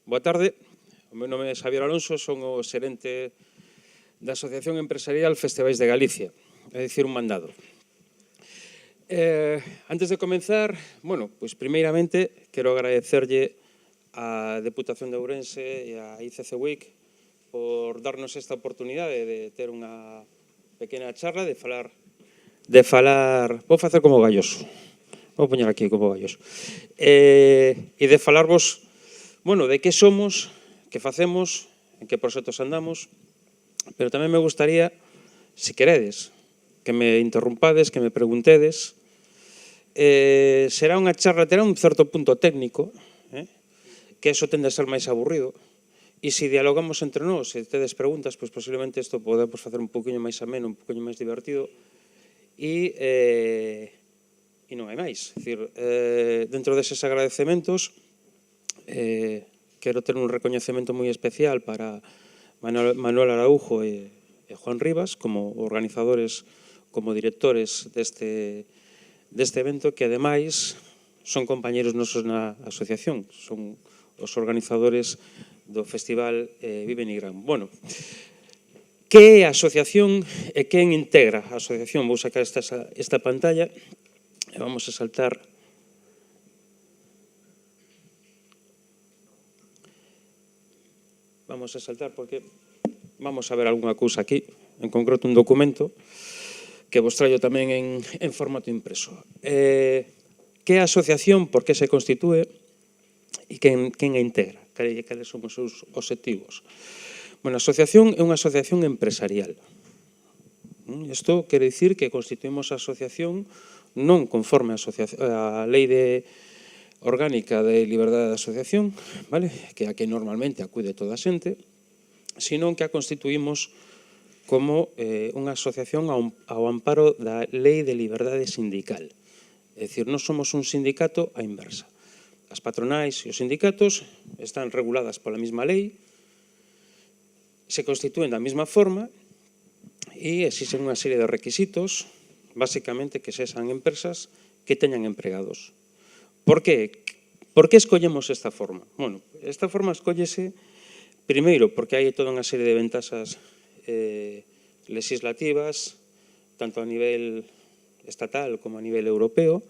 Boa tarde, o meu nome é Xavier Alonso, son o xerente da Asociación Empresarial Festivais de Galicia, é dicir, un mandado. Antes de comenzar, bueno, pois primeiramente quero agradecerlle á Deputación de Ourense e á ICC Week por darnos esta oportunidade de ter unha pequena charla, de falar, vou facer como galloso, vou poñer aquí como galloso, e de falarvos, bueno, de que somos, que facemos, en que proxectos andamos, pero tamén me gustaría, se queredes, que me interrumpades, que me preguntedes. Será unha charla, terá un certo punto técnico, que eso tende a ser máis aburrido, e se dialogamos entre nós, se tedes preguntas, pois posiblemente isto podemos facer un poquinho máis ameno, un poquinho máis divertido, e non hai máis. É dicir, dentro deses agradecementos, quero ter un recoñecemento moi especial para Manuel Araujo e Juan Rivas como organizadores, como directores deste evento, que ademais son compañeros nosos na asociación, son os organizadores do festival Vive Nigrán. Bueno, que é a asociación e quen integra a asociación? Vou sacar esta pantalla e vamos a saltar. Vamos a saltar porque vamos a ver algunha cousa aquí, en concreto un documento que vos traio tamén en formato impreso. Que é a asociación, por que se constitúe e quen a integra, cales son os seus obxectivos. Bueno, a asociación é unha asociación empresarial. Isto quere dicir que constituímos a asociación non conforme a lei orgánica de liberdade de asociación, que é a que normalmente acude toda a xente, senón que a constituímos como unha asociación ao amparo da lei de liberdade sindical. É dicir, non somos un sindicato á inversa. As patronais e os sindicatos están reguladas pola mesma lei, se constitúen da mesma forma e existen unha serie de requisitos, basicamente que sexan empresas que teñan empregados. Por que? Por que escollemos esta forma? Bueno, esta forma escóllese, primeiro, porque hai toda unha serie de ventaxas legislativas, tanto a nivel estatal como a nivel europeo,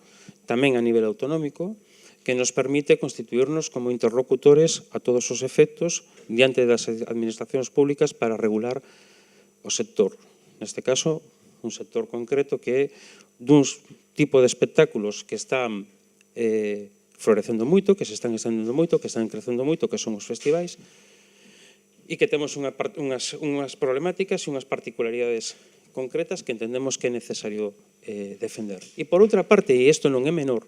tamén a nivel autonómico, que nos permite constituirnos como interlocutores a todos os efectos diante das administracións públicas para regular o sector. Neste caso, un sector concreto que é dun tipo de espectáculos que están florecendo moito, que se están estendendo moito, que están crecendo moito, que son os festivais, e que temos unhas problemáticas e unhas particularidades concretas que entendemos que é necesario defender. E por outra parte, e isto non é menor,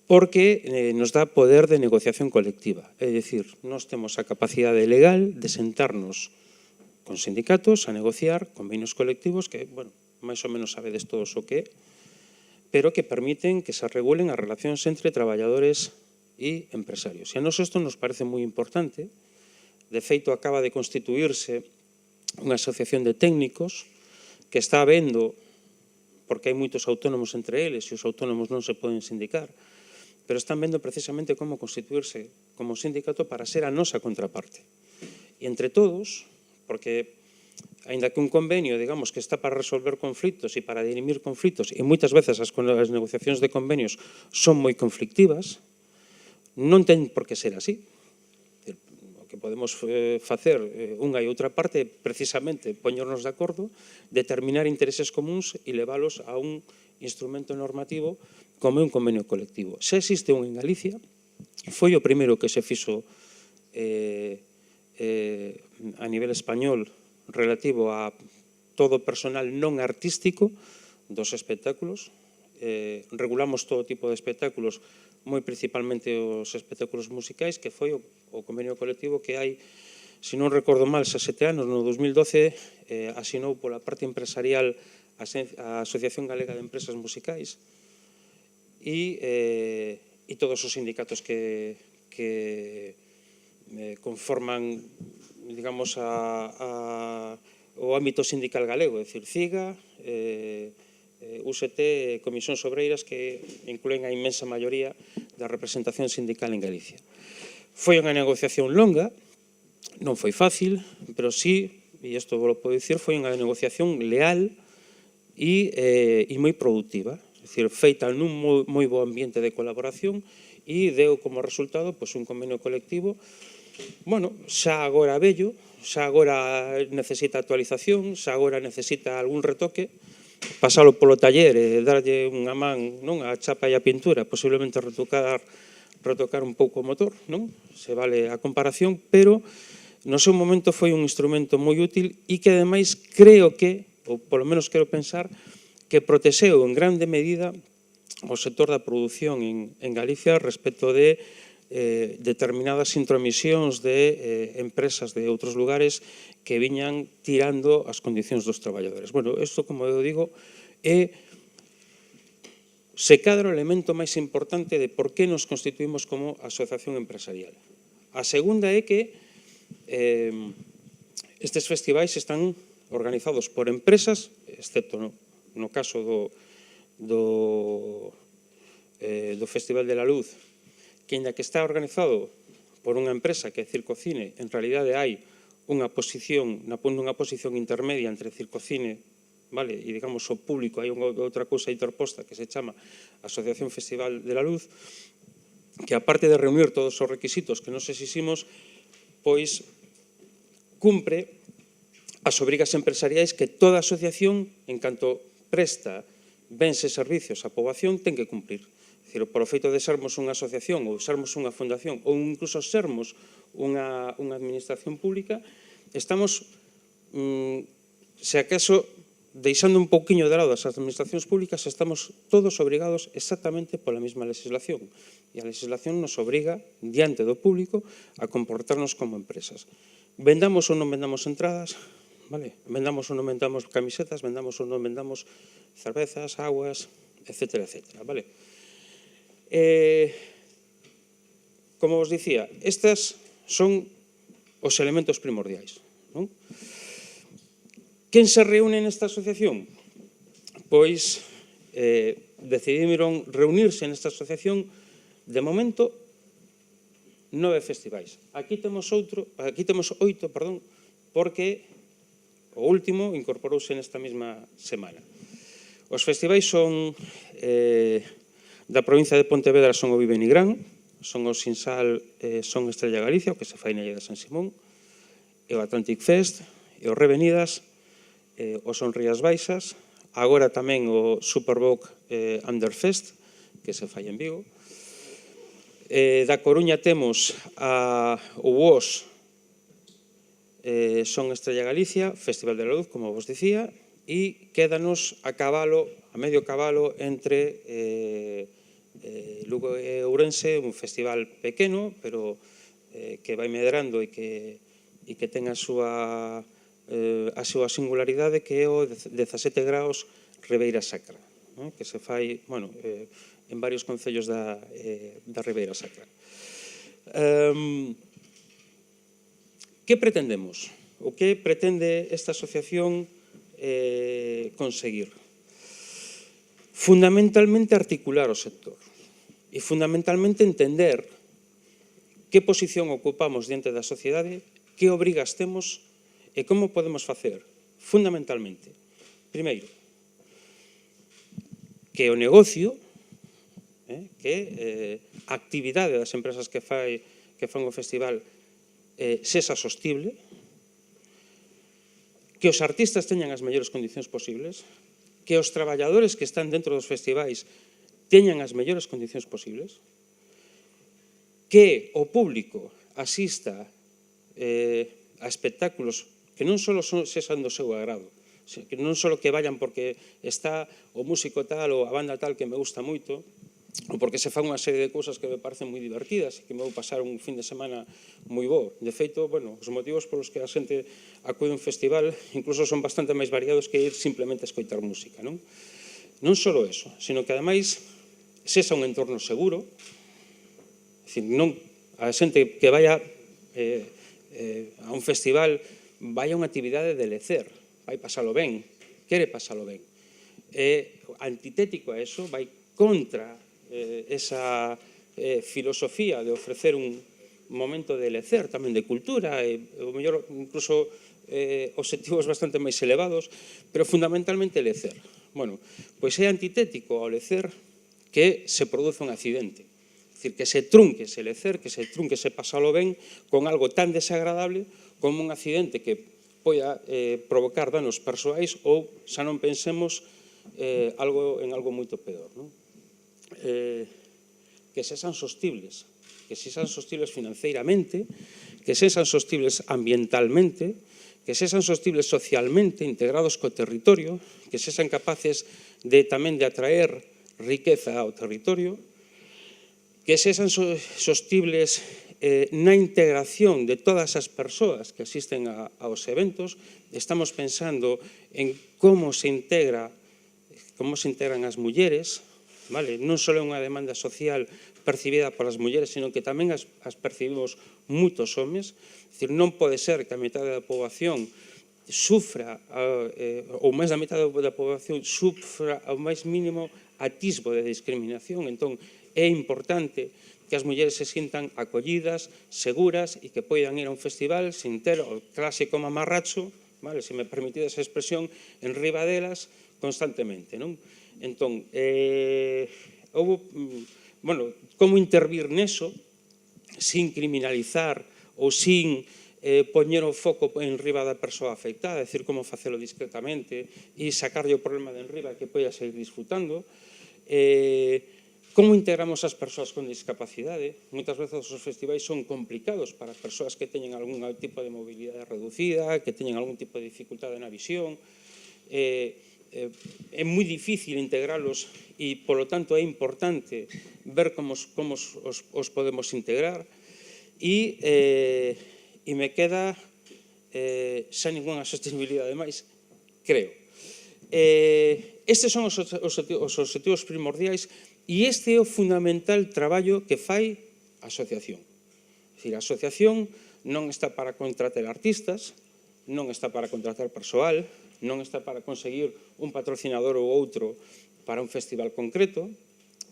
porque nos dá poder de negociación colectiva. É dicir, nós temos a capacidade legal de sentarnos con sindicatos a negociar convenios colectivos que, bueno, máis ou menos sabedes todos o que é, pero que permiten que se regulen as relacións entre traballadores e empresarios. E a nós isto nos parece moi importante. De feito, acaba de constituirse unha asociación de técnicos que está vendo, porque hai moitos autónomos entre eles e os autónomos non se poden sindicar, pero están vendo precisamente como constituirse como sindicato para ser a nosa contraparte. E entre todos, porque aínda que un convenio, digamos, que está para resolver conflitos e para dirimir conflitos, e moitas veces as negociacións de convenios son moi conflictivas, non ten por que ser así. O que podemos facer unha e outra parte é precisamente poñernos de acordo, determinar intereses comuns e leválos a un instrumento normativo como un convenio colectivo. Xa existe un en Galicia, foi o primeiro que se fixo a nivel español relativo a todo o personal non artístico dos espectáculos. Regulamos todo tipo de espectáculos, moi principalmente os espectáculos musicais, que foi o convenio colectivo que hai, se non recordo mal, xa 7 anos, no 2012, asinou pola parte empresarial a Asociación Galega de Empresas Musicais e todos os sindicatos que conforman, digamos, o ámbito sindical galego, é dicir, CIGA, UST, Comisións Obreiras, que incluen a inmensa maioría da representación sindical en Galicia. Foi unha negociación longa, non foi fácil, pero sí, e isto vos lo podo dicir, foi unha negociación leal e moi productiva, é dicir, feita nun moi bo ambiente de colaboración e deu como resultado un convenio colectivo, bueno, xa agora vello, xa agora necesita actualización, xa agora necesita algún retoque, pasalo polo taller e darlle unha man a chapa e a pintura, posiblemente retocar un pouco o motor, non? Se vale a comparación, pero no seu momento foi un instrumento moi útil e que ademais creo que, ou polo menos quero pensar, que protexeu en grande medida o sector da produción en Galicia respecto de determinadas intromisións de empresas de outros lugares que viñan tirando as condicións dos traballadores. Bueno, isto, como eu digo, é se cadra o elemento máis importante de por que nos constituímos como asociación empresarial. A segunda é que estes festivais están organizados por empresas, excepto no caso do Festival de la Luz, que ainda que está organizado por unha empresa que é Circocine, en realidade hai unha posición intermedia entre Circocine e, digamos, o público, hai outra cousa interposta que se chama Asociación Festival de la Luz, que aparte de reunir todos os requisitos que nos exiximos, pois cumpre as obrigas empresariais que toda asociación, en canto presta bens e servicios á poboación, ten que cumplir. É dicir, por o feito de sermos unha asociación ou sermos unha fundación ou incluso sermos unha administración pública, estamos, se acaso, deixando un pouquiño de lado as administracións públicas, estamos todos obrigados exactamente pola mesma legislación. E a legislación nos obriga, diante do público, a comportarnos como empresas. Vendamos ou non vendamos entradas, vendamos ou non vendamos camisetas, vendamos ou non vendamos cervezas, aguas, etcétera, etcétera. Como vos dicía, estes son os elementos primordiais. Quen se reúne nesta asociación? Pois decidiron reunirse nesta asociación, de momento, 9 festivais. Aquí temos 8, porque o último incorporouse nesta mesma semana. Os festivais son da provincia de Pontevedra, son o Vive Nigrán, son o Sinsal, son Estrella Galicia, o que se fai na Illa de San Simón, e o Atlantic Fest, e o Revenidas, o Son Rías Baixas, agora tamén o Superboc Underfest, que se fai en Vigo. Da Coruña temos o UOS, Son Estrella Galicia, Festival de la Luz, como vos dicía, e quédanos a medio cabalo entre Lugo e Ourense, un festival pequeno, pero que vai medrando e que ten a súa singularidade, que é o 17 graus Ribeira Sacra, que se fai en varios concellos da Ribeira Sacra. Que pretendemos? O que pretende esta asociación conseguir? Fundamentalmente articular o sector e fundamentalmente entender que posición ocupamos diante da sociedade, que obrigas temos e como podemos facer, fundamentalmente, primeiro, que o negocio, que a actividade das empresas que fan o festival sexa sostible, que os artistas teñan as mellores condicións posibles, que os traballadores que están dentro dos festivais teñan as mellores condicións posibles, que o público asista a espectáculos que non só sexan do seu agrado, que non só que vayan porque está o músico tal ou a banda tal que me gusta moito, ou porque se fan unha serie de cousas que me parecen moi divertidas e que me vou pasar un fin de semana moi bo. De feito, os motivos polos que a xente acude a un festival incluso son bastante máis variados que ir simplemente a escoitar música. Non só eso, sino que ademais sexa un entorno seguro, non a xente que vaya a un festival vai a unha actividade de lecer, vai pasalo ben, quere pasalo ben. É antitético a eso, vai contra esa filosofía de ofrecer un momento de lecer, tamén de cultura, e o mellor incluso obxectivos bastante máis elevados, pero fundamentalmente lecer. Bueno, pois é antitético ao lecer que se produce un accidente. É dicir, que se trunque ese lecer, que se trunque ese pasalo ben con algo tan desagradable como un accidente que poida provocar danos persoais ou, xa non pensemos, en algo moito peor. Que sexan sostibles, financeiramente, que sexan sostibles ambientalmente, que sexan sostibles socialmente, integrados co territorio, que sexan capaces tamén de atraer riqueza ao territorio, que sexan sostibles na integración de todas as persoas que asisten aos eventos. Estamos pensando en como se integran as mulleres, non só é unha demanda social percibida polas mulleres, sino que tamén as percibimos moitos homes. É dicir, non pode ser que a metade da poboación sufra, ou máis da metade da poboación sufra ao máis mínimo atisbo de discriminación. Entón, é importante que as mulleres se sintan acollidas, seguras e que poidan ir a un festival sin ter o clásico mamarracho, se me permitides a expresión, en riba delas constantemente. Entón, como intervir neso sin criminalizar ou sin poñer o foco en riba da persoa afectada, é dicir, como facelo discretamente e sacarlle o problema de enriba que poida seguir disfrutando. Como integramos as persoas con discapacidade? Moitas veces os festivais son complicados para as persoas que teñen algún tipo de mobilidade reducida, que teñen algún tipo de dificultade na visión. É moi difícil integralos e, polo tanto, é importante ver como os podemos integrar. E me queda xa ningunha sostenibilidade máis, creo. Estes son os obxectivos primordiais e este é o fundamental traballo que fai a asociación. É dicir, a asociación non está para contratar artistas, non está para contratar persoal, non está para conseguir un patrocinador ou outro para un festival concreto,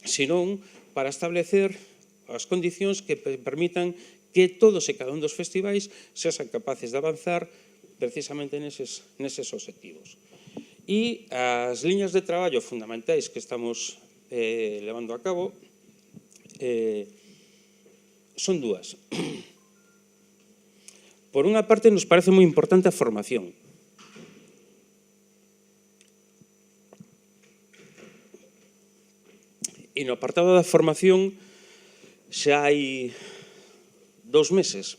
senón para establecer as condicións que permitan que todos e cada un dos festivais sexan capaces de avanzar precisamente neses obxectivos. E as liñas de traballo fundamentais que estamos levando a cabo son dúas. Por unha parte, nos parece moi importante a formación. E no apartado da formación xa hai 2 meses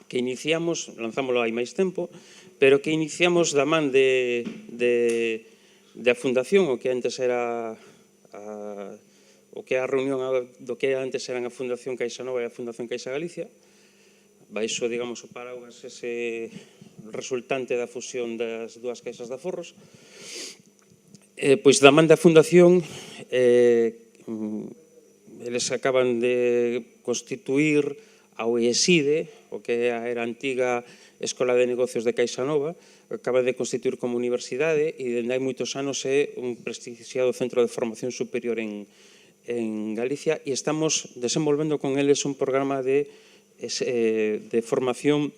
que iniciamos, lanzámoslo hai máis tempo, pero que iniciamos da man da Fundación, o que antes era o que é a reunión do que antes eran a Fundación Caixa Nova e a Fundación Caixa Galicia, baixo, digamos, o paraugas ese resultante da fusión das dúas caixas de aforros. Pois da man da Fundación, eles acaban de constituir a OESIDE, o que era a antiga Escola de Negocios de Caixa Nova, acaba de constituir como universidade e dende hai moitos anos é un prestigiado centro de formación superior en Galicia e estamos desenvolvendo con eles un programa de formación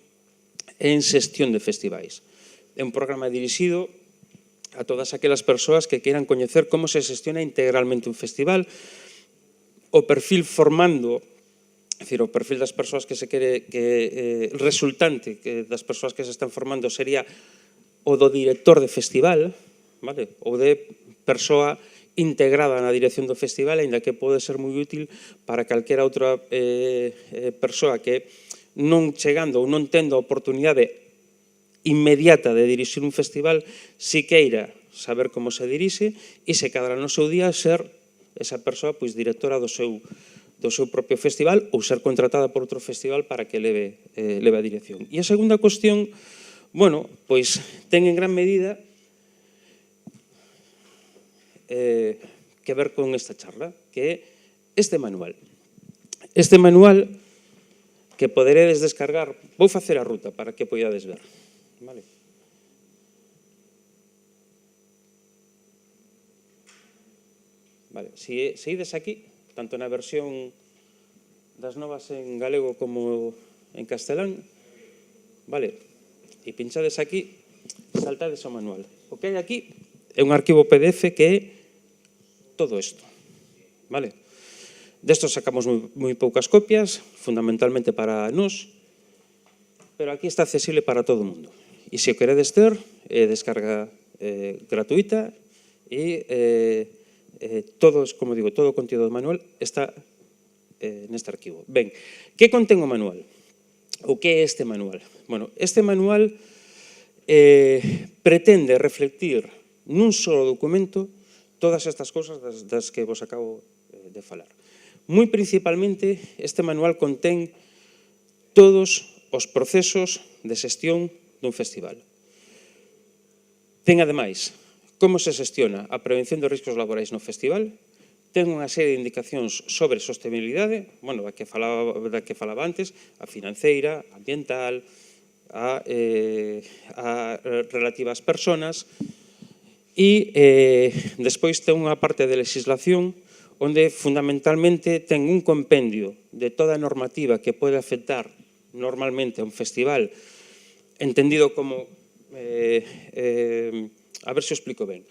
en xestión de festivais. É un programa dirixido a todas aquelas persoas que queiran coñecer como se xestiona integralmente un festival, o perfil formando, é dicir, o perfil das persoas que se quere resultante das persoas que se están formando sería o do director de festival, ou de persoa integrada na dirección do festival, aínda que pode ser moi útil para calquera outra persoa que non chegando ou non tendo a oportunidade inmediata de dirixir un festival, si queira saber como se dirixe e se cadra no seu día ser esa persoa directora do seu propio festival ou ser contratada por outro festival para que leve a dirección. E a segunda cuestión, pois ten en gran medida que ver con esta charla, que é este manual. Este manual que poderedes descargar, vou facer a ruta para que poidades ver. Se ides aquí, tanto na versión das novas en galego como en castelán, vale, e pinchades aquí, saltades ao manual. O que hai aquí é un arquivo PDF que é todo isto, vale? Desto sacamos moi poucas copias, fundamentalmente para nós, pero aquí está accesible para todo o mundo. E se o queredes ter, é descarga gratuita e todo, como digo, todo o contido do manual está neste arquivo. Ben, que contén o manual? O que é este manual? Bueno, este manual pretende reflectir nun só documento todas estas cousas das que vos acabo de falar. Moi principalmente, este manual contén todos os procesos de xestión dun festival. Ten, ademais, como se xestiona a prevención dos riscos laborais no festival, ten unha serie de indicacións sobre sostenibilidade, bueno, da que falaba antes, a financeira, a ambiental, a relativa ás persoas, e despois ten unha parte de legislación onde fundamentalmente ten un compendio de toda a normativa que pode afectar normalmente a un festival, entendido como, a ver se o explico ben,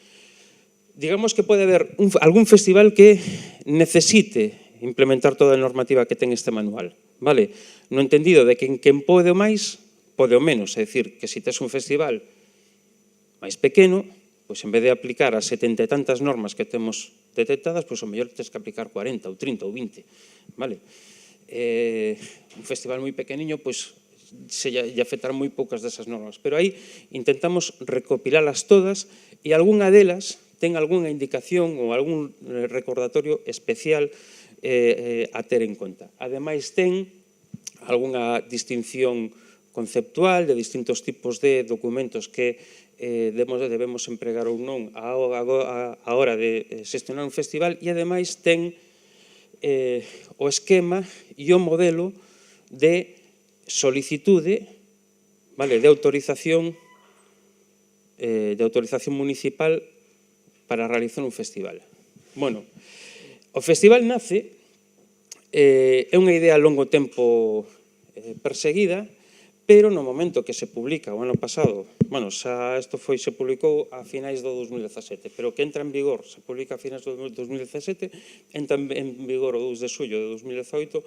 digamos que pode haber algún festival que necesite implementar toda a normativa que ten este manual, vale? No entendido de que quen pode o máis, pode o menos, é dicir, que se tes un festival máis pequeno, pois en vez de aplicar as 70 e tantas normas que temos detectadas, pois o mellor tens que aplicar 40 ou 30 ou 20, vale? Un festival moi pequeniño, pois se lle afectarán moi poucas desas normas, pero aí intentamos recopilalas todas e algunha delas ten algunha indicación ou algún recordatorio especial a ter en conta. Ademais, ten algunha distinción conceptual de distintos tipos de documentos que debemos empregar ou non a hora de xestionar un festival, e ademais ten o esquema e o modelo de solicitude, de autorización municipal para realizar un festival. Bueno, o festival nace, é unha idea a longo tempo perseguida, pero no momento que se publica o ano pasado, bueno, xa isto se publicou a finais do 2017, pero que entra en vigor, se publica a finais do 2017, entra en vigor o 2 de xullo de 2018,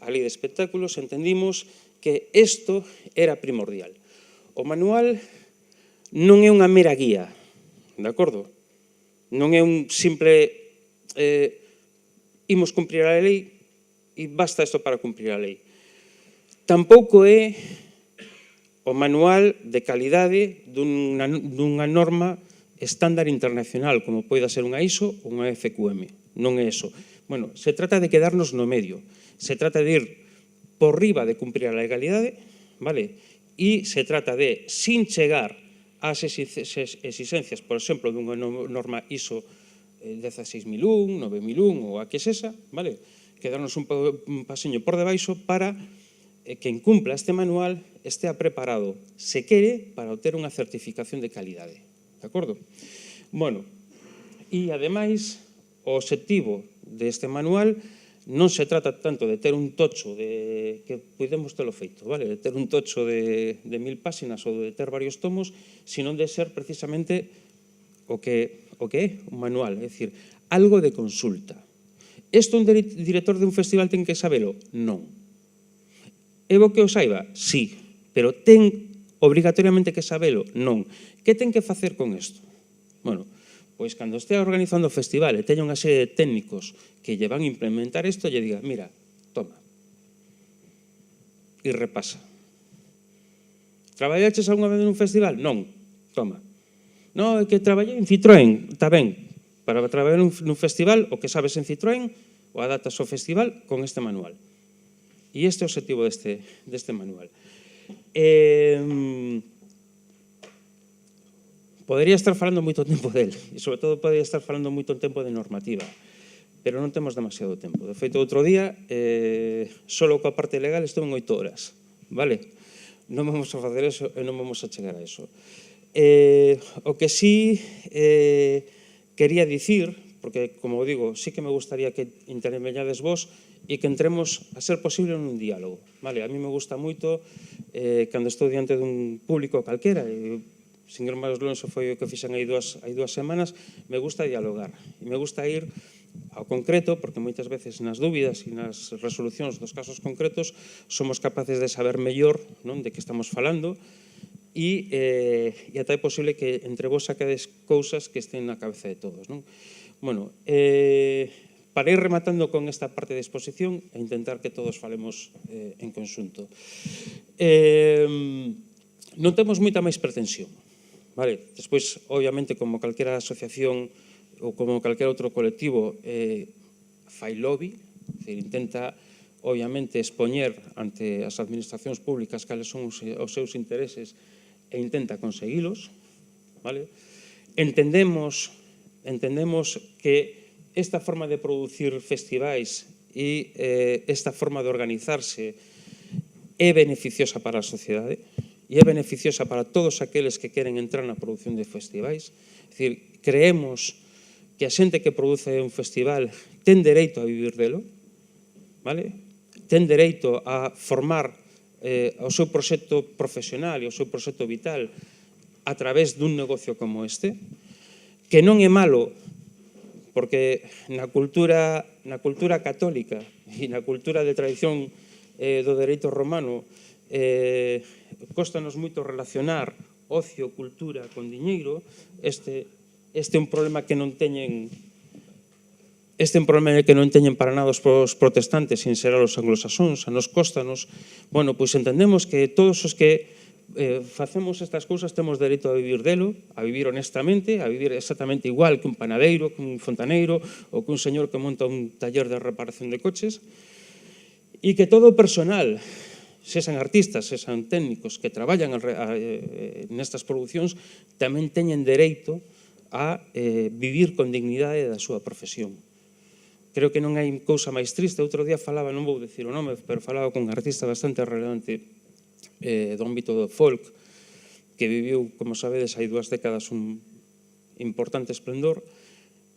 a Lei de Espectáculos, entendimos que isto era primordial. O manual non é unha mera guía, de acordo? Non é un simple imos cumprir a lei e basta isto para cumprir a lei. Tampouco é o manual de calidade dunha norma estándar internacional, como poida ser unha ISO ou unha FQM. Non é eso. Bueno, se trata de quedarnos no medio. Se trata de ir por riba de cumprir a legalidade, vale? E se trata de, sin chegar ás exigencias, por exemplo, dunha norma ISO 16001, 9001 ou a que sexa, vale? Quedarnos un pasiño por debaixo para que incumpla este manual estea preparado, se quere, para obter unha certificación de calidade. De acordo? Bueno, e ademais, o obxectivo deste manual non se trata tanto de ter un tocho que podemos telo feito, vale? De ter un tocho de 1000 páxinas ou de ter varios tomos, sino de ser precisamente o que é un manual, é dicir, algo de consulta. Isto un director de un festival ten que sabelo? Non. É bo que o saiba? Sí, pero ten obrigatoriamente que sabelo? Non. Que ten que facer con isto? Bueno, pois cando estea organizando o festival e teña unha serie de técnicos que lle van a implementar isto, lle diga, mira, toma, e repasa. Traballaches algunha vez nun festival? Non, toma. Non, é que traballei en Citroën, está ben. Para traballar nun festival, o que sabes en Citroën, o adaptas ao festival con este manual. E este é o objetivo deste manual. Podería estar falando moito tempo del, e sobre todo podería estar falando moito tempo de normativa, pero non temos demasiado tempo. De feito, outro día, solo coa parte legal estuve en 8 horas, vale? Non vamos a facer eso e non vamos a chegar a eso. O que sí quería dicir, porque, como digo, sí que me gustaría que interveñades vos e que entremos a ser posible nun diálogo. Vale, a mí me gusta moito cando estou diante dun público calquera, sin ir máis longe foi o que fixen hai dúas semanas, me gusta dialogar e me gusta ir ao concreto, porque moitas veces nas dúbidas e nas resolucións dos casos concretos somos capaces de saber mellor, non, de que estamos falando e ata é posible que entre vos saquedes cousas que estén na cabeza de todos, non? Bueno, para ir rematando con esta parte de exposición e intentar que todos falemos en conxunto. Non temos moita máis pretensión. Vale? Despois, obviamente, como calquera asociación ou como calquer outro colectivo, fai lobby, intenta, obviamente, expoñer ante as administracións públicas cales son os seus intereses e intenta conseguilos. Vale? Entendemos que esta forma de producir festivais e esta forma de organizarse é beneficiosa para a sociedade e é beneficiosa para todos aqueles que queren entrar na produción de festivais. É dicir, creemos que a xente que produce un festival ten dereito a vivir delo, vale? Ten dereito a formar o seu proxecto profesional e o seu proxecto vital a través dun negocio como este, que non é malo, porque na cultura católica e na cultura de tradición do dereito romano cóstanos moito relacionar ocio, cultura con diñeiro. Este é un problema que non teñen para nada os protestantes sin ser os anglosaxóns. A nos cóstanos, bueno, pois entendemos que todos os que facemos estas cousas temos dereito a vivir delo, a vivir honestamente, a vivir exactamente igual que un panadeiro, que un fontaneiro ou que un señor que monta un taller de reparación de coches, e que todo o personal, sexan artistas, sexan técnicos que traballan nestas producións, tamén teñen dereito a vivir con dignidade da súa profesión. Creo que non hai cousa máis triste. Outro día falaba, non vou dicir o nome, pero falaba con un artista bastante relevante do ámbito do folk, que viviu, como sabedes, hai 2 décadas un importante esplendor,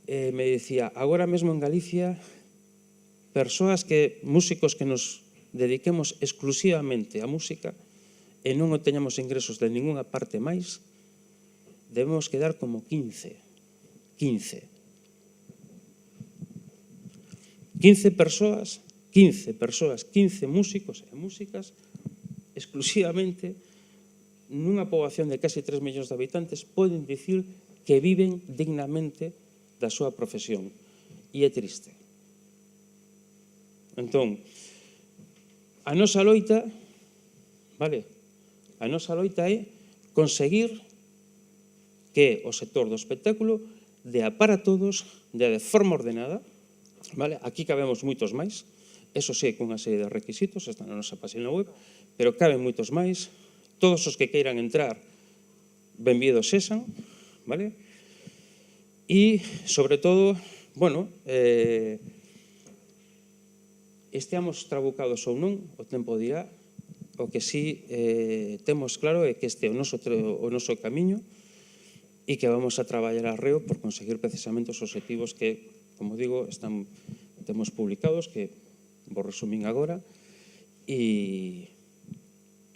me dicía, agora mesmo en Galicia, músicos que nos dediquemos exclusivamente á música e non obteñamos ingresos de ninguna parte máis, debemos quedar como 15 persoas, 15 músicos e músicas exclusivamente nunha poboación de casi 3 millóns de habitantes poden dicir que viven dignamente da súa profesión. E é triste. Entón, a nosa loita, vale? A nosa loita é conseguir que o sector do espectáculo dea para todos, dea de forma ordenada, vale? Aquí cabemos moitos máis, eso sí, cunha serie de requisitos, está na nosa página web, pero caben moitos máis, todos os que queiran entrar, benvidos sexan, vale? E, sobre todo, bueno, esteamos trabucados ou non, o tempo dirá. O que sí temos claro é que este é o noso camiño e que vamos a traballar arreo por conseguir precisamente os obxectivos que, como digo, temos publicados, que vos resumín agora, e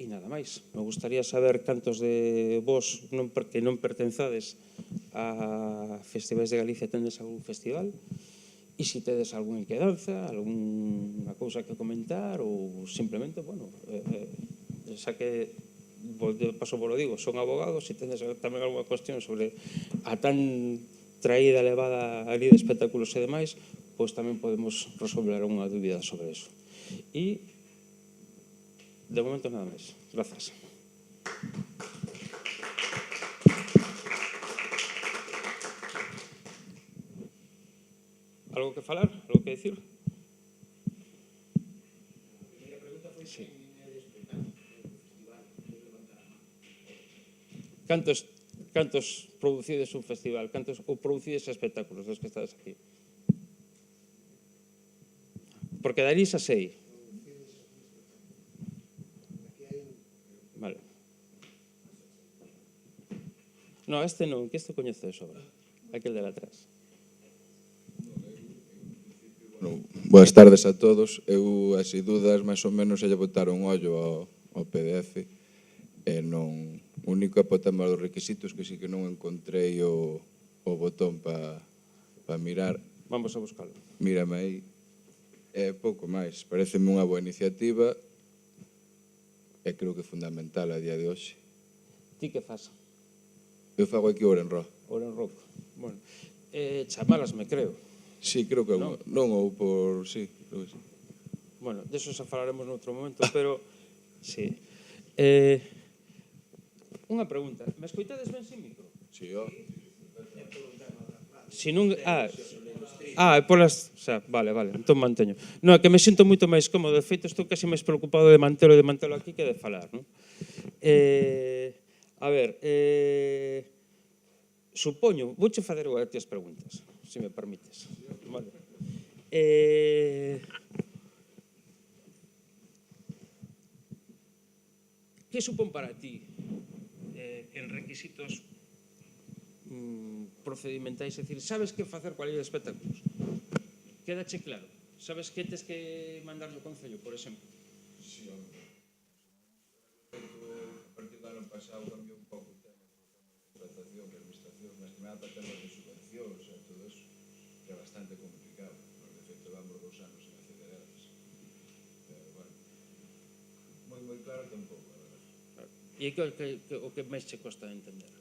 nada máis. Me gustaría saber cantos de vos que non pertenzades a Festivais de Galicia tendes algún festival, e se tedes algún enquedanza, algunha cousa que comentar, ou simplemente, bueno, xa que de paso vos lo digo, son abogados, se tedes tamén algunha cuestión sobre a tan traída, elevada ali de espectáculos e demais, pois tamén podemos resolver unha dúbida sobre eso. E, de momento, nada máis. Grazas. Algo que falar? Algo que decir? Sí. Cantos producides un festival? Cantos ou producides espectáculos dos que estades aquí? Porque de ali xa sei. Vale. No, este non, que este coñece de sobra. Aquel de lá atrás. Boas tardes a todos. Eu, así dudas, máis ou menos, lle botaron un ollo ao PDF e non... O único é o tema dos requisitos que sí que non encontrei o botón para mirar. Vamos a buscalo. Mírame aí. É pouco máis. Pareceme unha boa iniciativa e creo que é fundamental a día de hoxe. Ti que faz? Eu fago aquí Ourenroa. Ourenroa. Bueno, chamalasme, creo. Sí, creo que Non? non ou por... Sí, creo que sí. Bueno, deso xa falaremos noutro momento, pero... Sí. Unha pregunta. Me escoitades ben sin micro? Sí, ó. Si non... é polas... Xa, vale, entón manteño. Non, é que me sinto moito máis cómodo. De feito, estou casi máis preocupado de mantelo aquí que de falar, non? A ver, supoño... Vouche fazer a ti as preguntas, se me permites. Vale. Que supón para ti en requisitos procedimentais? É dicir, sabes que facer coa lei de espectáculos? Quédache claro? Sabes que tes que mandar ao Concello, por exemplo? Sí, hombre. A partir do ano pasado cambiou un pouco o tema de contratación e administración, mas que me dá para temas de subvencións e todo eso, que é bastante complicado, porque de feito vamos 2 anos en acceder a elas. Pero, bueno, moi claro tampouco, a verdade. E o que máis che costa de entender?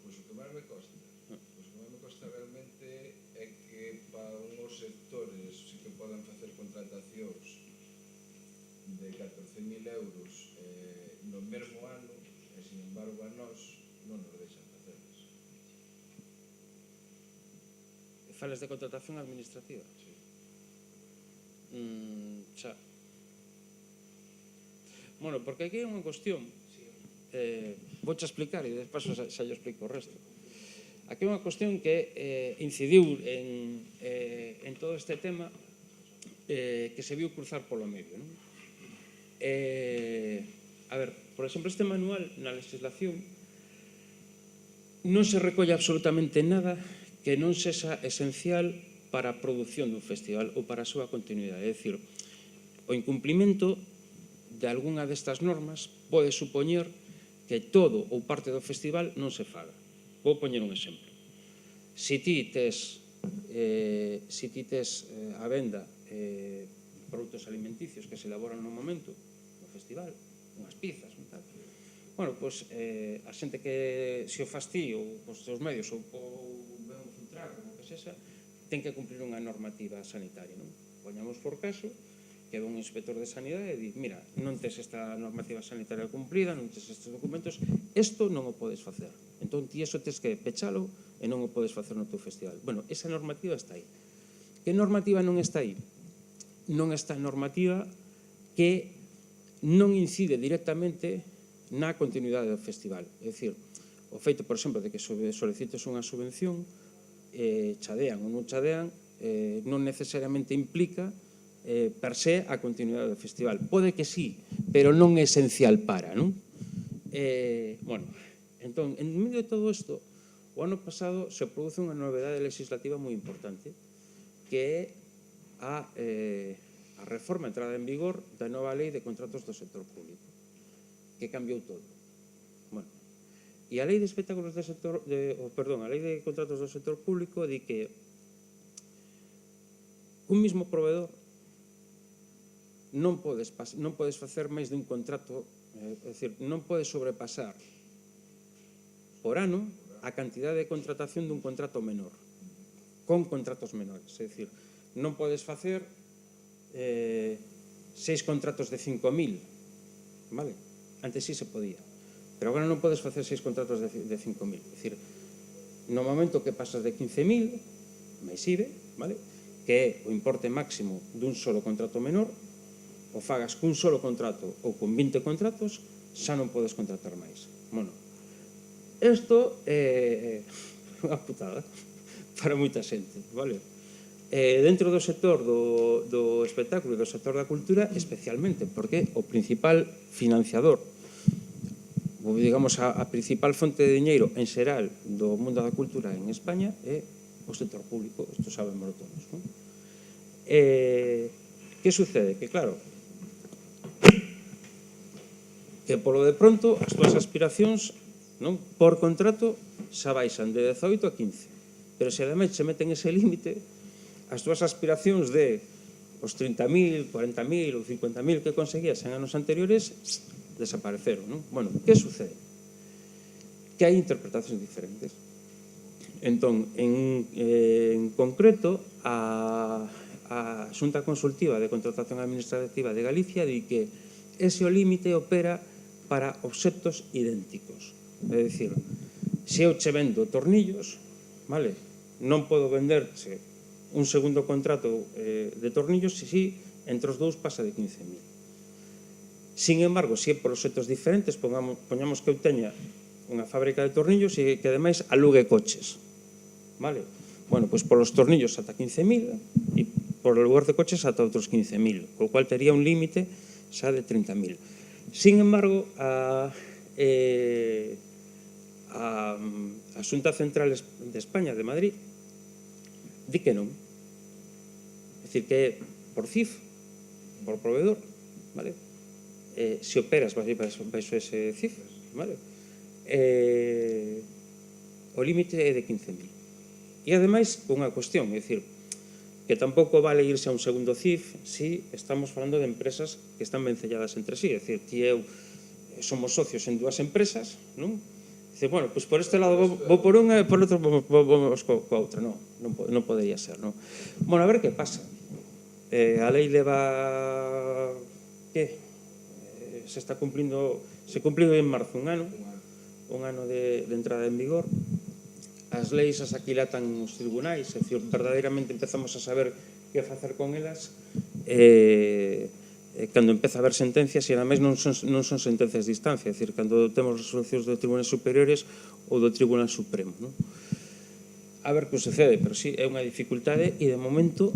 Pois o que máis me costa? Pois o que máis me costa realmente é que para unhos sectores sí que poden facer contratacións de 14.000 euros no mesmo ano e, sin embargo, a nós non nos deixan facerlas. Falas de contratación administrativa? Sí. Xa. Bueno, porque aquí hai unha cuestión, vouche explicar e despois xa lle explico o resto. Aquí hai unha cuestión que incidiu en todo este tema que se viu cruzar polo medio, non? A ver, por exemplo, este manual na legislación non se recolle absolutamente nada que non sexa esencial para a produción dun festival ou para a súa continuidade. É dicir, o incumplimento de algunha destas normas pode supoñer que todo ou parte do festival non se faga. Vou poñer un exemplo. Se ti tes a venda produtos alimenticios que se elaboran no momento no festival, unhas pizzas, un tal. Bueno, pois a xente que se o faz ti ou os teus medios ou ven un filtrar, ou o que sexa, ten que cumplir unha normativa sanitaria, non? Poñamos por caso que ve un inspector de sanidade e di, mira, non tes esta normativa sanitaria cumprida, non tes estes documentos, isto non o podes facer. Entón, ti iso tes que pechalo e non o podes facer no teu festival. Bueno, esa normativa está aí. Que normativa non está aí? Non está normativa que non incide directamente na continuidade do festival. É dicir, o feito, por exemplo, de que solicites unha subvención, chadean ou non chadean, non necesariamente implica per se a continuidade do festival. Pode que sí, pero non é esencial para, non? Bueno, entón, en medio de todo isto, o ano pasado se produce unha novedade legislativa moi importante, que é a reforma entrada en vigor da nova lei de contratos do sector público, que cambiou todo. Bueno, e a lei de espectáculos do sector, a lei de contratos do sector público di que un mismo proveedor non podes facer máis dun contrato, é dicir, non podes sobrepasar por ano a cantidade de contratación dun contrato menor, con contratos menores. É dicir, non podes facer 6 contratos de 5.000, vale? Antes sí se podía, pero agora non podes facer 6 contratos de 5.000. É dicir, no momento que pasas de 15.000, máis IBE, vale? Que é o importe máximo dun solo contrato menor, o fagas cun solo contrato ou con 20 contratos, xa non podes contratar máis. Bueno, isto é unha putada para moita xente, vale? Dentro do sector do espectáculo e do sector da cultura, especialmente, porque o principal financiador, digamos, a principal fonte de diñeiro en xeral do mundo da cultura en España é o sector público, isto sabemos todos, non? Que sucede? Que claro, que polo de pronto as túas aspiracións, non, por contrato xa baixan de 18 a 15, pero se ademais se meten ese límite, as túas aspiracións de os 30.000, 40.000 ou 50.000 que conseguías en anos anteriores desapareceron, non? Bueno, que sucede? Que hai interpretacións diferentes. Entón, en concreto, a Xunta Consultiva de Contratación Administrativa de Galicia di que ese o límite opera para obxectos idénticos. É dicir, se eu che vendo tornillos, vale, non podo venderche un segundo contrato de tornillos si entre os dous pasa de 15.000. Sin embargo, se é por obxectos diferentes, poñamos que eu teña unha fábrica de tornillos e que ademais alugue coches, vale? Bueno, pois polos tornillos ata 15.000 e por o lugar de coches ata outros 15.000, co cual tería un límite xa de 30.000. Sin embargo, a Xunta Central de España de Madrid di que non. É dicir, que por CIF, por proveedor, vale? Se operas baixo ese CIF, vale? O límite é de 15.000. E ademais, unha cuestión, é dicir, que tampouco vale irse a un segundo CIF si estamos falando de empresas que están vencelladas entre sí, é dicir, ti e eu somos socios en dúas empresas, non? Dice, bueno, pois por este lado vou por unha e por outro vamos coa outra, non podería ser, non? Bueno, a ver que pasa. A lei leva, que? Se cumpliu en marzo un ano de entrada en vigor. As leis as aquilatan os tribunais, é dicir, verdadeiramente empezamos a saber que facer con elas cando empeza a haber sentencias, e ademais non son sentencias de instancia, é dicir, cando temos resolucións dos tribunais superiores ou do Tribunal Supremo, non? A ver que sucede, pero sí, é unha dificultade e de momento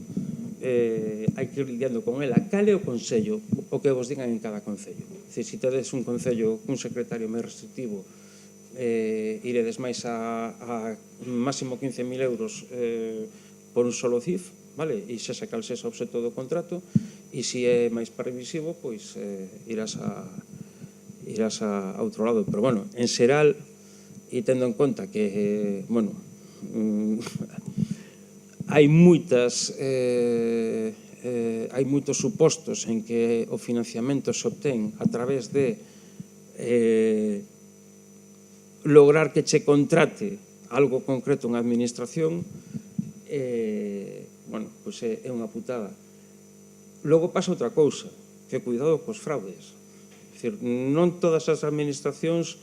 hai que ir lidiando con ela. Cal é o consello, o que vos digan en cada concello? É dicir, se tedes un concello cun secretario máis restrictivo, iredes máis a máximo 15.000 euros por un solo CIF, vale? E xa cal sexa o obxecto do contrato, e se é máis previsivo, pois irás a outro lado. Pero, bueno, en xeral, e tendo en conta que, bueno, hai moitos supostos en que o financiamento se obtén a través de lograr que che contrate algo concreto unha administración, bueno, pois é unha putada. Logo pasa outra cousa, que cuidado cos fraudes. É dicir, non todas as administracións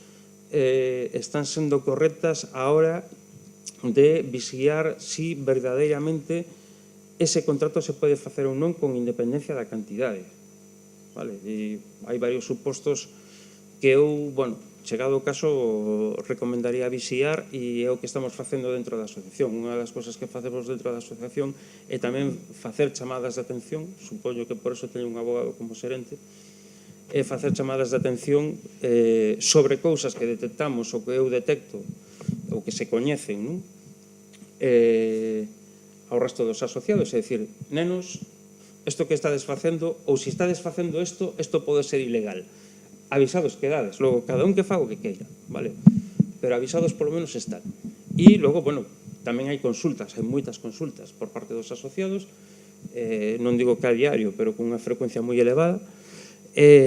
están sendo correctas a hora de vixiar si verdadeiramente ese contrato se pode facer ou non con independencia da cantidade. Vale? E hai varios supostos que eu, bueno, chegado o caso, recomendaría vixiar, e é o que estamos facendo dentro da asociación. Unha das cousas que facemos dentro da asociación é tamén facer chamadas de atención, supoño que por eso teño un abogado como xerente, é facer chamadas de atención sobre cousas que detectamos ou que eu detecto ou que se coñecen, non? Ao resto dos asociados, é dicir, nenos, isto que estades facendo, ou se estades facendo isto pode ser ilegal. Avisados quedades, logo cada un que faga o que queira, vale? Pero avisados polo menos están. E logo, bueno, tamén hai consultas, hai moitas consultas por parte dos asociados, non digo que a diario, pero con unha frecuencia moi elevada,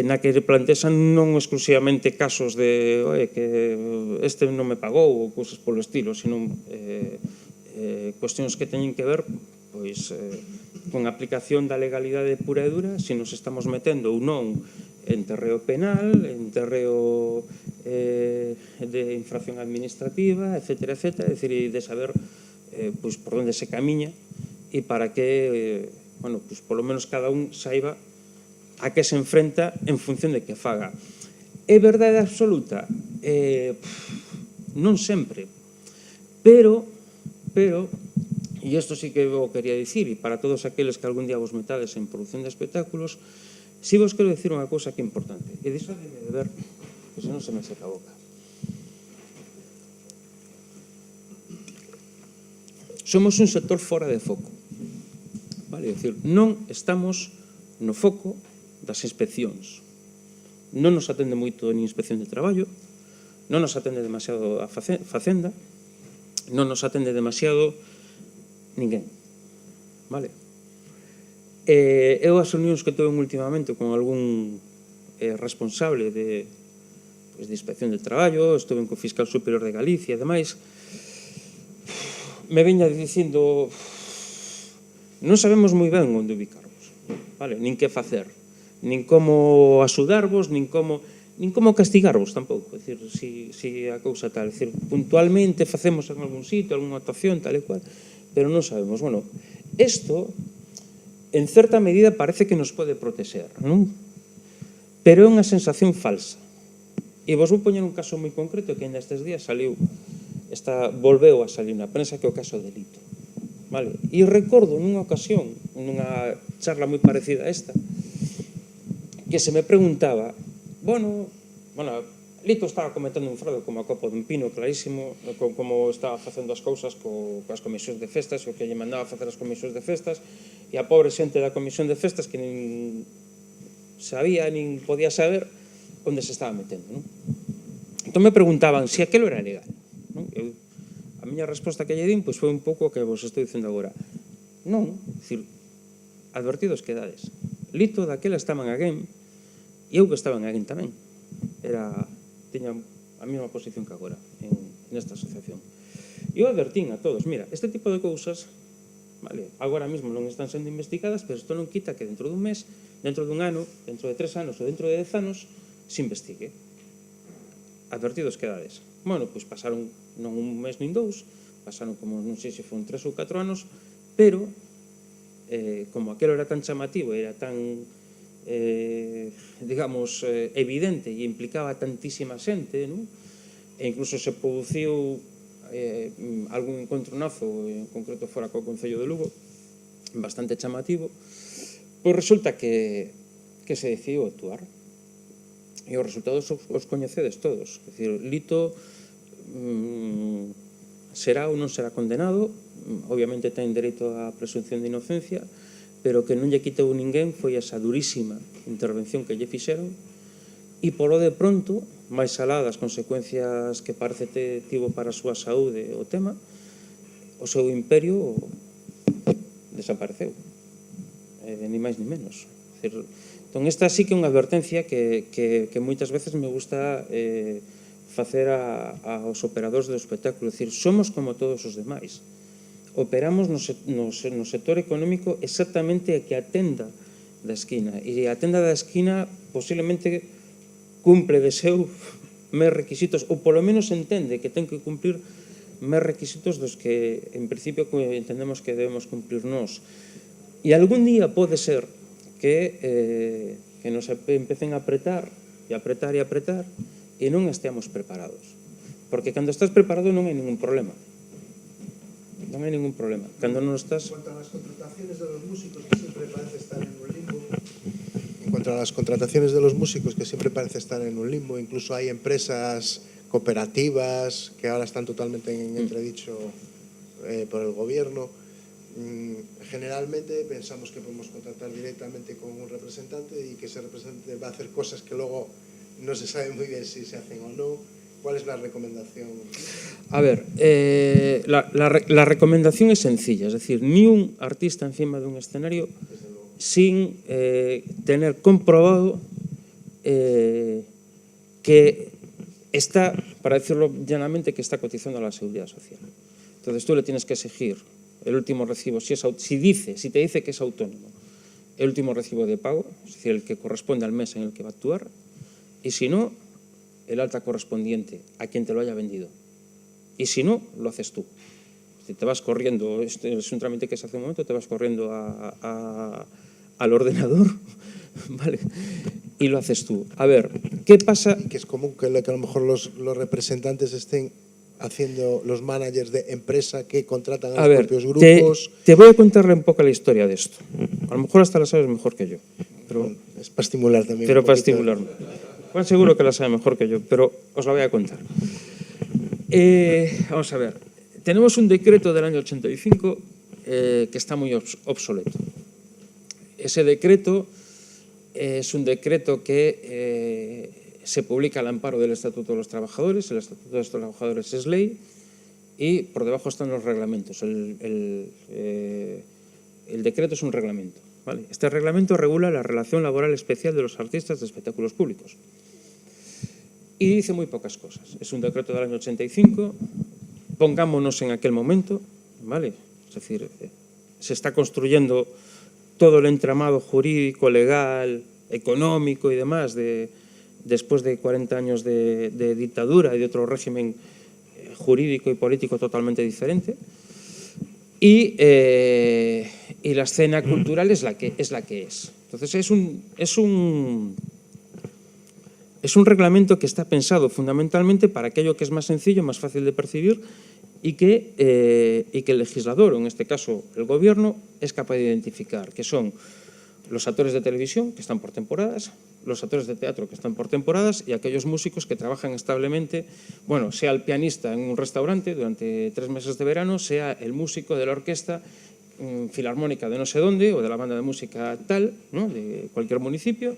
na que plantexan non exclusivamente casos de que este non me pagou ou cousas polo estilo, sino cuestións que teñen que ver pois con a aplicación da legalidade pura e dura, se nos estamos metendo ou non en terreo penal, en terreo de infracción administrativa, etcétera, etcétera, é dicir, de saber pois por onde se camiña e para que, bueno, pois polo menos cada un saiba a que se enfrenta en función de que faga. É verdade absoluta? Non sempre, pero, e isto sí que o quería dicir, e para todos aqueles que algún día vos metades en produción de espectáculos, si vos quero dicir unha cousa que é importante, e deixadme de ver, que senón se me seca a boca. Somos un sector fora de foco. Vale? É dicir, non estamos no foco das inspeccións. Non nos atende moito nin inspección de traballo, non nos atende demasiado a Facenda, non nos atende demasiado ninguén. Vale? Eu as reunións que tuve últimamente con algún responsable de inspección de traballo, estuve co fiscal superior de Galicia e demais, me veña dicindo non sabemos moi ben onde ubicarvos, vale? Nin que facer, nin como axudarvos, nin como castigarvos tampouco, é dicir, si a cousa tal, é dicir, puntualmente facemos en algún sitio, algunha actuación, tal e cual, pero non sabemos. Bueno, isto, en certa medida, parece que nos pode protexer, non? Pero é unha sensación falsa. E vos vou poñer un caso moi concreto que ainda estes días volveu a salir na prensa, que é o caso de Lito. Vale? E recordo nunha ocasión, nunha charla moi parecida a esta, que se me preguntaba, bueno, Lito estaba cometendo un fraude como a copa dun pino, clarísimo, como estaba facendo as cousas coas comisións de festas, o que lle mandaba facer as comisións de festas, e a pobre xente da comisión de festas que nin sabía, nin podía saber onde se estaba metendo, non? Entón me preguntaban se aquilo era legal, non? A miña resposta que lle din foi un pouco o que vos estou dicendo agora. Non, dicir, advertidos quedades. Lito daquela estaba en Aguén e eu que estaba en Aguén tamén. Tiña a mesma posición que agora nesta asociación. Eu advertín a todos, mira, este tipo de cousas, vale, agora mesmo non están sendo investigadas, pero isto non quita que dentro dun mes, dentro dun ano, dentro de 3 anos ou dentro de 10 anos se investigue. Advertidos quedades. Bueno, pois pasaron non un mes nin 2, pasaron como, non sei se foron 3 ou 4 anos, pero como aquelo era tan chamativo, era tan, digamos, evidente e implicaba tantísima xente, non? E incluso se produciu algún encontronazo, en concreto fora co Concello de Lugo, bastante chamativo, pois resulta que se decidiu actuar. E os resultados os coñecedes todos. É dicir, Lito será ou non será condenado, obviamente ten dereito á presunción de inocencia, pero que non lle quitou ninguén foi esa durísima intervención que lle fixeron, e polo de pronto, máis alá das consecuencias que parece tivo para a súa saúde o tema, o seu imperio desapareceu, ni máis ni menos. Entón, esta sí que é unha advertencia que moitas veces me gusta facer aos operadores do espectáculo. É dicir, somos como todos os demais. Operamos no sector económico exactamente a que a tenda da esquina. E a tenda da esquina posiblemente cumple de seu máis requisitos, ou polo menos entende que ten que cumplir máis requisitos dos que en principio entendemos que debemos cumplir nós. E algún día pode ser que nos empecen a apretar e apretar e apretar e non esteamos preparados. Porque cando estás preparado non hai ningún problema. Non hai ningún problema. Cando non estás... En cuanto a las contrataciones de los músicos que siempre parece estar en un limbo, incluso hay empresas cooperativas que ahora están totalmente en entredicho por el gobierno. Generalmente pensamos que podemos contratar directamente con un representante y que ese representante va a hacer cosas que luego no se sabe muy bien si se hacen o no. ¿Cuál es la recomendación? A ver, la recomendación es sencilla, es decir, ni un artista encima de un escenario sin tener comprobado que está, para decirlo llanamente, que está cotizando a la Seguridad Social. Entonces tú le tienes que exigir el último recibo, si te dice que es autónomo, el último recibo de pago, es decir, el que corresponde al mes en el que va a actuar, y si no, el alta correspondiente a quien te lo haya vendido. Y si no, lo haces tú. Si te vas corriendo, es un trámite que se hace un momento, te vas corriendo al ordenador, ¿vale? Y lo haces tú. A ver, ¿qué pasa? Que es común que a lo mejor los representantes estén haciendo los managers de empresa que contratan a los propios grupos. Te voy a contarle un poco la historia de esto. A lo mejor hasta la sabes mejor que yo. Pero, es para estimular también. Pero para estimularme. Juan seguro que la sabe mejor que yo, pero os la voy a contar. Vamos a ver. Tenemos un decreto del año 85 que está muy obsoleto. ese decreto es un decreto que se publica al amparo del Estatuto de los Trabajadores. El Estatuto de los Trabajadores es ley y por debajo están los reglamentos. El decreto es un reglamento, ¿vale? Este reglamento regula la relación laboral especial de los artistas de espectáculos públicos y dice muy pocas cosas. Es un decreto del año 85, pongámonos en aquel momento, ¿vale? Es decir, se está construyendo todo el entramado jurídico, legal, económico y demás después de 40 años de dictadura y de otro régimen jurídico y político totalmente diferente. Y la escena cultural es la que es. Entonces es un reglamento que está pensado fundamentalmente para aquello que es más sencillo, más fácil de percibir y que el legislador, o en este caso el gobierno, es capaz de identificar, que son los actores de televisión, que están por temporadas, los actores de teatro, que están por temporadas, y aquellos músicos que trabajan establemente, bueno, sea el pianista en un restaurante durante 3 meses de verano, sea el músico de la orquesta filarmónica de no sé dónde, o de la banda de música tal, ¿no?, de cualquier municipio,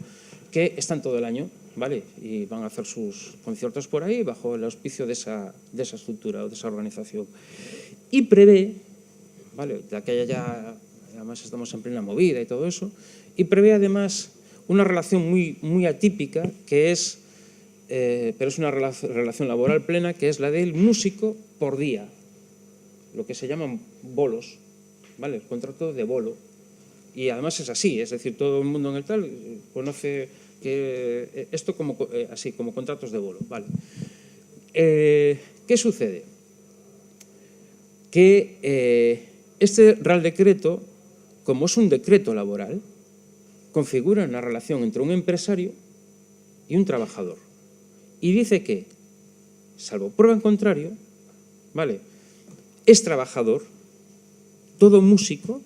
que están todo el año, ¿vale? Y van a hacer sus conciertos por ahí bajo el auspicio de esa estructura o de esa organización. Y prevé, ¿vale?, ya que ya además estamos en plena movida y todo eso, y prevé además una relación muy atípica, que es, pero es una relación laboral plena, que es la del músico por día, lo que se llaman bolos, ¿vale?, el contrato de bolo. Y además es así, es decir, todo el mundo en el tal conoce que esto así, como contratos de bolo, ¿vale? ¿Qué sucede? Que este Real Decreto, como es un decreto laboral, configura una relación entre un empresario y un trabajador. Y dice que, salvo prueba en contrario, ¿vale?, es trabajador todo músico,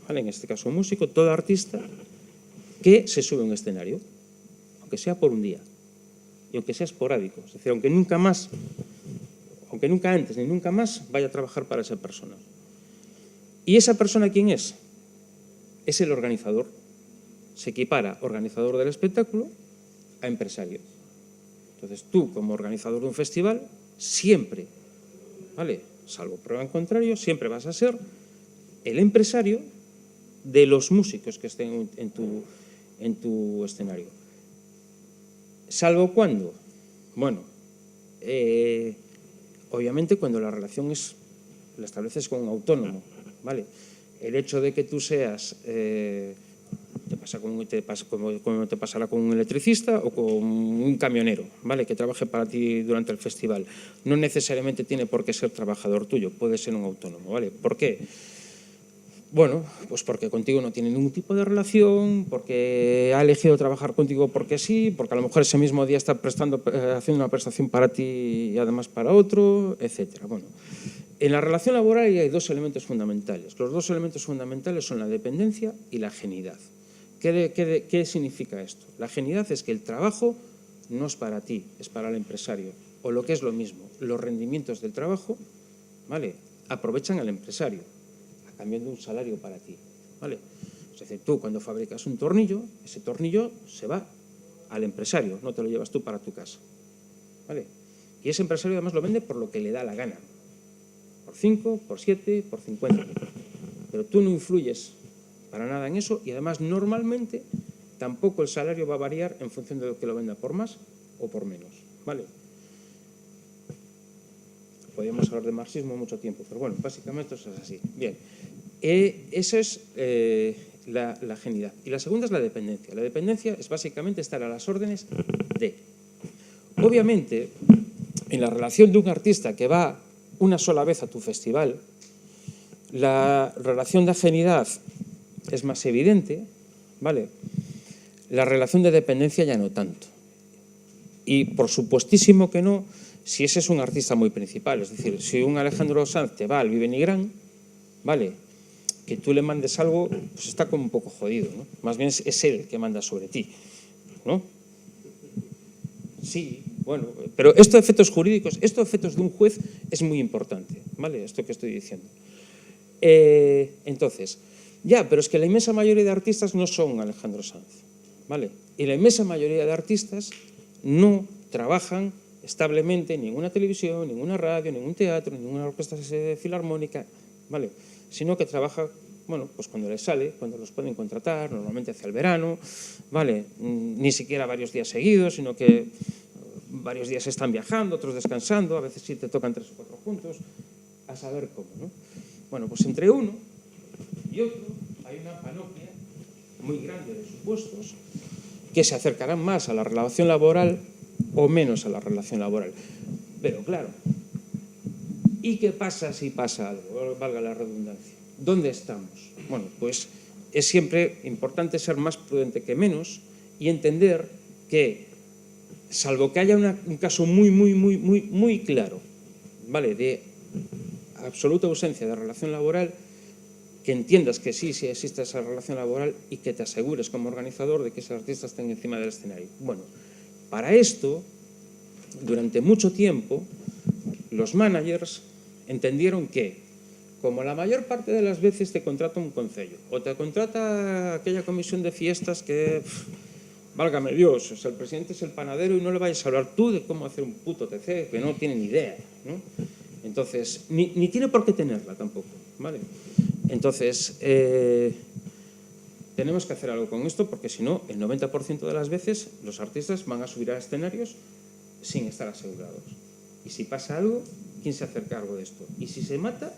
¿vale?, en este caso músico, todo artista que se sube a un escenario, aunque sea por un día y aunque sea esporádico, es decir, aunque nunca antes ni nunca más vaya a trabajar para esa persona. ¿Y esa persona quién es? Es el organizador. Se equipara organizador del espectáculo a empresario. Entonces tú, como organizador de un festival, siempre, ¿vale?, salvo prueba en contrario, siempre vas a ser el empresario de los músicos que estén en tu escenario. ¿Salvo cuándo? Bueno, obviamente cuando la relación la estableces con un autónomo, ¿vale? El hecho de que tú seas, como te pasará con un electricista o con un camionero, ¿vale?, que trabaje para ti durante el festival. No necesariamente tiene por qué ser trabajador tuyo, puede ser un autónomo, ¿vale? ¿Por qué? Bueno, pues porque contigo no tiene ningún tipo de relación, porque ha elegido trabajar contigo porque sí, porque a lo mejor ese mismo día está haciendo una prestación para ti y además para otro, etcétera. Bueno, en la relación laboral hay 2 elementos fundamentales. Los 2 elementos fundamentales son la dependencia y la ajenidad. ¿Qué significa esto? La ajenidad es que el trabajo no es para ti, es para el empresario. O lo que es lo mismo, los rendimientos del trabajo, ¿vale?, aprovechan al empresario cambiando un salario para ti, ¿vale? Es decir, tú cuando fabricas un tornillo, ese tornillo se va al empresario, no te lo llevas tú para tu casa, ¿vale? Y ese empresario además lo vende por lo que le da la gana, por 5, por 7, por 50. Pero tú no influyes para nada en eso y además normalmente tampoco el salario va a variar en función de lo que lo venda por más o por menos, ¿vale? Podríamos hablar de marxismo mucho tiempo, pero bueno, básicamente eso es así. Bien, eso es la ajenidad. Y la segunda es la dependencia. La dependencia es básicamente estar a las órdenes de. Obviamente, en la relación de un artista que va una sola vez a tu festival, la relación de ajenidad es más evidente, ¿vale? La relación de dependencia ya no tanto. Y por supuestísimo que no, si ese es un artista muy principal, es decir, si un Alejandro Sanz te va al Vive Nigrán, ¿vale?, que tú le mandes algo, pues está como un poco jodido, ¿no? Más bien es él el que manda sobre ti, ¿no? Sí, bueno, pero estos efectos jurídicos, estos efectos de un juez es muy importante, ¿vale?, esto que estoy diciendo. Entonces, Ya, pero es que la inmensa mayoría de artistas no son Alejandro Sanz, ¿vale? Y la inmensa mayoría de artistas no trabajan establemente en ninguna televisión, ninguna radio, ningún teatro, ninguna orquesta filarmónica, ¿vale? Sino que trabaja, bueno, pues cuando les sale, cuando los pueden contratar, normalmente hacia el verano, ¿vale? Ni siquiera varios días seguidos, sino que varios días están viajando, otros descansando, a veces sí te tocan 3 o 4 juntos, a saber cómo, ¿no? Bueno, pues entre uno y otro hay una panoplia muy grande de supuestos que se acercarán más a la relación laboral o menos a la relación laboral. Pero claro, ¿y qué pasa si pasa algo? Valga la redundancia. ¿Dónde estamos? Bueno, pues es siempre importante ser más prudente que menos y entender que, salvo que haya un caso muy claro, ¿vale?, de absoluta ausencia de relación laboral, que entiendas que sí existe esa relación laboral y que te asegures como organizador de que esos artistas estén encima del escenario. Bueno, para esto, durante mucho tiempo, los managers entendieron que, como la mayor parte de las veces te contrata un concello o te contrata aquella comisión de fiestas que, válgame Dios, o sea, el presidente es el panadero y no le vayas a hablar tú de cómo hacer un puto TC, que no tiene ni idea, ¿no? Entonces, ni tiene por qué tenerla tampoco, ¿vale? Entonces, tenemos que hacer algo con esto porque si no, el 90% de las veces los artistas van a subir a escenarios sin estar asegurados. Y si pasa algo, ¿quién se hace cargo de esto? Y si se mata,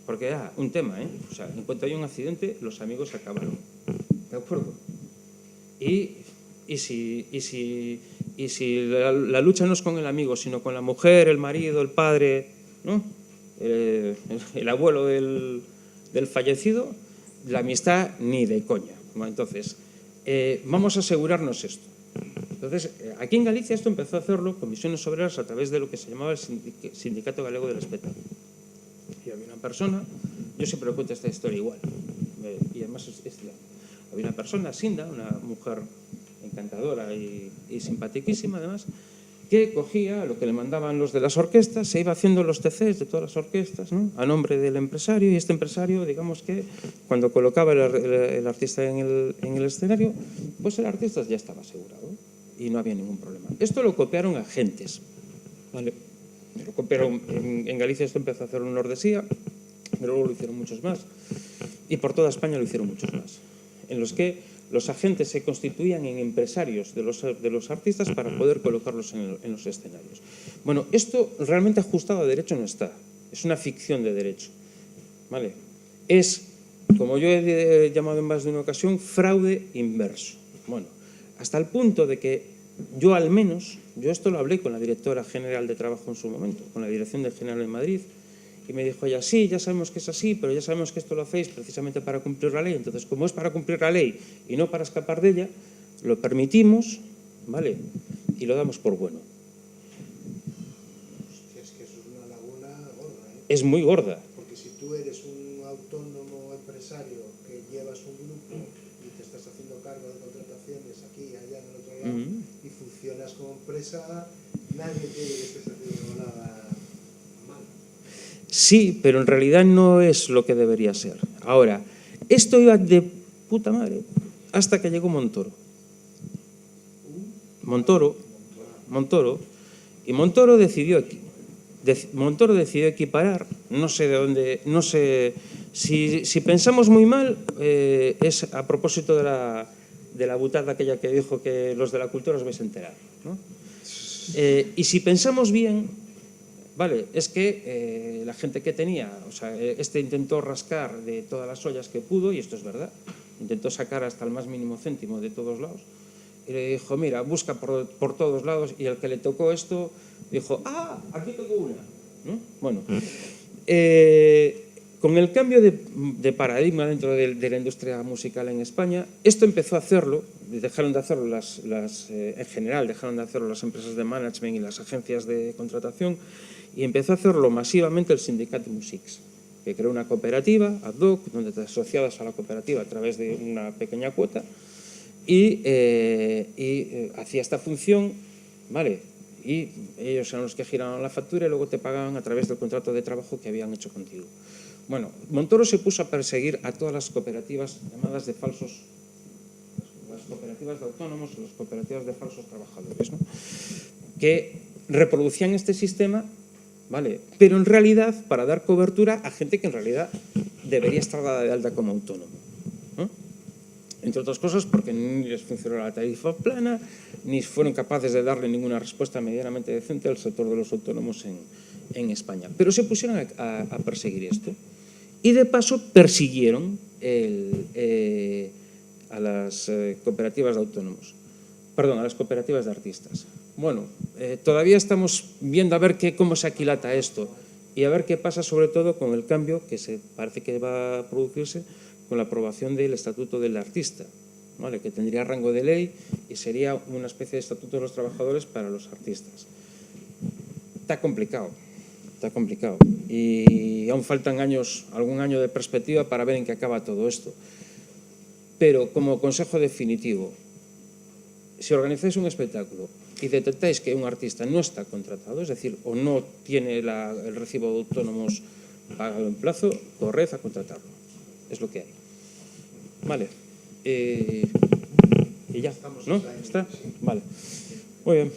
porque un tema, o sea, en cuanto hay un accidente, los amigos acabaron, ¿de acuerdo? Y si la lucha no es con el amigo, sino con la mujer, el marido, el padre, ¿no?, el abuelo del fallecido, la amistad ni de coña, ¿no? Entonces, vamos a asegurarnos esto. Entonces, aquí en Galicia esto empezó a hacerlo Comisiones Obreras a través de lo que se llamaba el Sindicato Galego del Espectáculo. Y había una persona, yo siempre lo cuento esta historia igual, y además había una persona, Sinda, una mujer encantadora y simpaticísima además, que cogía lo que le mandaban los de las orquestas, se iba haciendo los TCs de todas las orquestas, ¿no?, a nombre del empresario, y este empresario, digamos que cuando colocaba el artista en el escenario, pues el artista ya estaba asegurado y no había ningún problema. Esto lo copiaron agentes, ¿vale? Lo copiaron en Galicia, esto empezó a hacer un Nordesía, pero luego lo hicieron muchos más, y por toda España lo hicieron muchos más, en los que los agentes se constituían en empresarios de los artistas para poder colocarlos en los escenarios. Bueno, esto realmente ajustado a derecho no está, es una ficción de derecho, ¿vale? Es, como yo he llamado en más de una ocasión, fraude inverso. Bueno, hasta el punto de que yo al menos, yo esto lo hablé con la directora general de trabajo en su momento, con la Dirección General en Madrid, y me dijo ella, sí, ya sabemos que es así, pero ya sabemos que esto lo hacéis precisamente para cumplir la ley. Entonces, como es para cumplir la ley y no para escapar de ella, lo permitimos, ¿vale?, y lo damos por bueno. Hostia, es que eso es una laguna gorda, ¿eh? Es muy gorda. Porque si tú eres un autónomo empresario que llevas un grupo y te estás haciendo cargo de contrataciones aquí, allá, en el otro lado, y funcionas como empresa, nadie quiere que estés haciendo nada mal. Sí, pero en realidad no es lo que debería ser. Ahora, esto iba de puta madre hasta que llegó Montoro. Y Montoro decidió equiparar, no sé de dónde, no sé, si pensamos muy mal, es a propósito de la butada aquella que dijo que los de la cultura os vais a enterar, ¿no? Y si pensamos bien, vale, es que la gente que tenía, o sea, este intentó rascar de todas las ollas que pudo, y esto es verdad, intentó sacar hasta el más mínimo céntimo de todos lados, y le dijo, mira, busca por todos lados, y al que le tocó esto, dijo, aquí tengo una, ¿no? Bueno, con el cambio de paradigma dentro de la industria musical en España, esto empezó a hacerlo, dejaron de hacerlo en general, dejaron de hacerlo las empresas de management y las agencias de contratación, y empezó a hacerlo masivamente el Sindicat Musics, que creó una cooperativa ad hoc, donde te asociabas a la cooperativa a través de una pequeña cuota, y hacía esta función, ¿vale? Y ellos eran los que giraban la factura y luego te pagaban a través del contrato de trabajo que habían hecho contigo. Bueno, Montoro se puso a perseguir a todas las cooperativas llamadas de falsos, las cooperativas de autónomos o las cooperativas de falsos trabajadores, ¿no? Que reproducían este sistema, ¿vale? Pero en realidad para dar cobertura a gente que en realidad debería estar dada de alta como autónomo, ¿no? Entre otras cosas porque ni les funcionó la tarifa plana, ni fueron capaces de darle ninguna respuesta medianamente decente al sector de los autónomos en España. Pero se pusieron a perseguir esto. Y de paso persiguieron a las cooperativas de autónomos, perdón, a las cooperativas de artistas. Bueno, todavía estamos viendo a ver cómo se aquilata esto y a ver qué pasa sobre todo con el cambio que parece que va a producirse con la aprobación del Estatuto del Artista, ¿vale? Que tendría rango de ley y sería una especie de Estatuto de los Trabajadores para los artistas. Está complicado. Está complicado y aún faltan algún año de perspectiva para ver en qué acaba todo esto. Pero como consejo definitivo, si organizáis un espectáculo y detectáis que un artista no está contratado, es decir, o no tiene el recibo de autónomos pagado en plazo, corred a contratarlo. Es lo que hay. Vale. Y ya, ¿no? ¿Está? Vale. Muy bien.